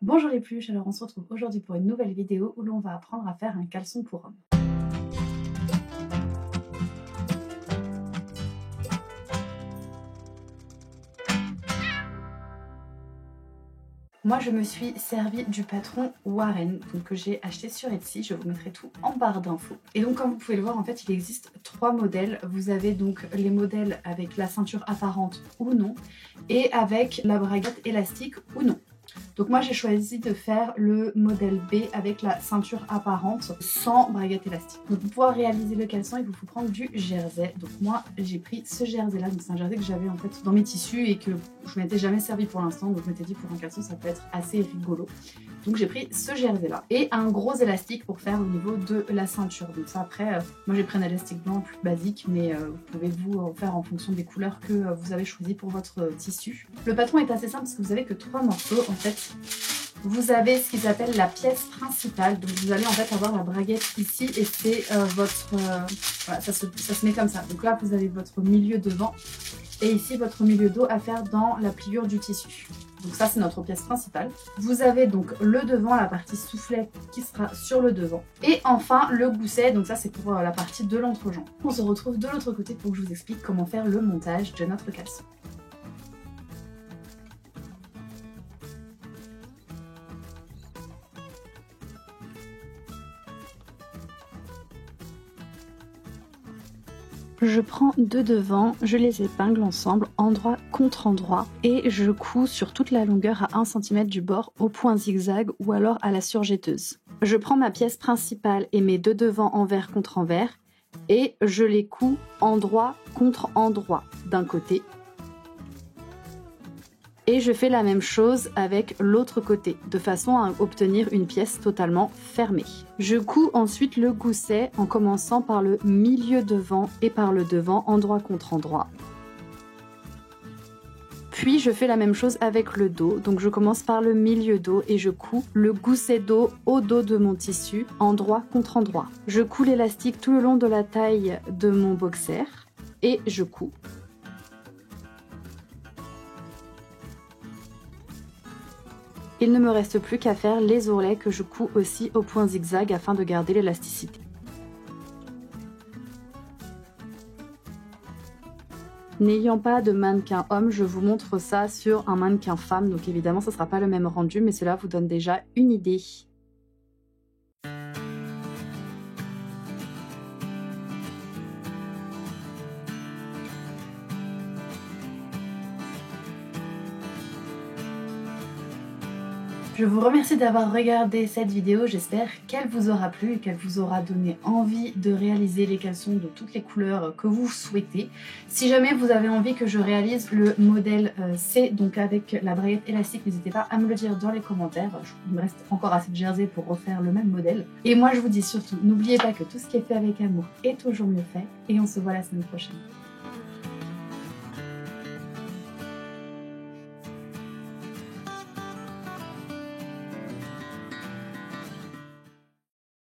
Bonjour les pluches, alors on se retrouve aujourd'hui pour une nouvelle vidéo où l'on va apprendre à faire un caleçon pour homme. Moi je me suis servi du patron Warren donc, que j'ai acheté sur Etsy, je vous mettrai tout en barre d'infos. Et donc comme vous pouvez le voir en fait il existe trois modèles. Vous avez donc les modèles avec la ceinture apparente ou non et avec la braguette élastique ou non. Donc moi j'ai choisi de faire le modèle B avec la ceinture apparente sans braguette élastique. Donc pour pouvoir réaliser le caleçon il vous faut prendre du jersey. Donc moi j'ai pris ce jersey là, donc c'est un jersey que j'avais en fait dans mes tissus et que je m'étais jamais servi pour l'instant, donc je m'étais dit pour un caleçon ça peut être assez rigolo. Donc j'ai pris ce jersey là et un gros élastique pour faire au niveau de la ceinture. Donc ça après, moi j'ai pris un élastique blanc plus basique mais vous pouvez vous faire en fonction des couleurs que vous avez choisi pour votre tissu. Le patron est assez simple parce que vous avez que 3 morceaux en fait. Vous avez ce qu'ils appellent la pièce principale, donc vous allez en fait avoir la braguette ici et c'est votre... voilà, ça se met comme ça. Donc là vous avez votre milieu devant et ici votre milieu dos à faire dans la pliure du tissu. Donc ça c'est notre pièce principale. Vous avez donc le devant, la partie soufflet qui sera sur le devant. Et enfin le gousset, donc ça c'est pour la partie de l'entrejambe. On se retrouve de l'autre côté pour que je vous explique comment faire le montage de notre caleçon. Je prends deux devants, je les épingle ensemble, endroit contre endroit, et je couds sur toute la longueur à 1 cm du bord au point zigzag ou alors à la surjetteuse. Je prends ma pièce principale et mes deux devants envers contre envers, et je les couds endroit contre endroit d'un côté. Et je fais la même chose avec l'autre côté, de façon à obtenir une pièce totalement fermée. Je couds ensuite le gousset en commençant par le milieu devant et par le devant, endroit contre endroit. Puis je fais la même chose avec le dos, donc je commence par le milieu dos et je couds le gousset dos au dos de mon tissu, endroit contre endroit. Je couds l'élastique tout le long de la taille de mon boxer et je couds. Il ne me reste plus qu'à faire les ourlets que je couds aussi au point zigzag afin de garder l'élasticité. N'ayant pas de mannequin homme, je vous montre ça sur un mannequin femme, donc évidemment ça ne sera pas le même rendu, mais cela vous donne déjà une idée. Je vous remercie d'avoir regardé cette vidéo, j'espère qu'elle vous aura plu et qu'elle vous aura donné envie de réaliser les caleçons de toutes les couleurs que vous souhaitez. Si jamais vous avez envie que je réalise le modèle C, donc avec la braguette élastique, n'hésitez pas à me le dire dans les commentaires. Il me reste encore assez de jersey pour refaire le même modèle. Et moi je vous dis surtout, n'oubliez pas que tout ce qui est fait avec amour est toujours mieux fait et on se voit la semaine prochaine.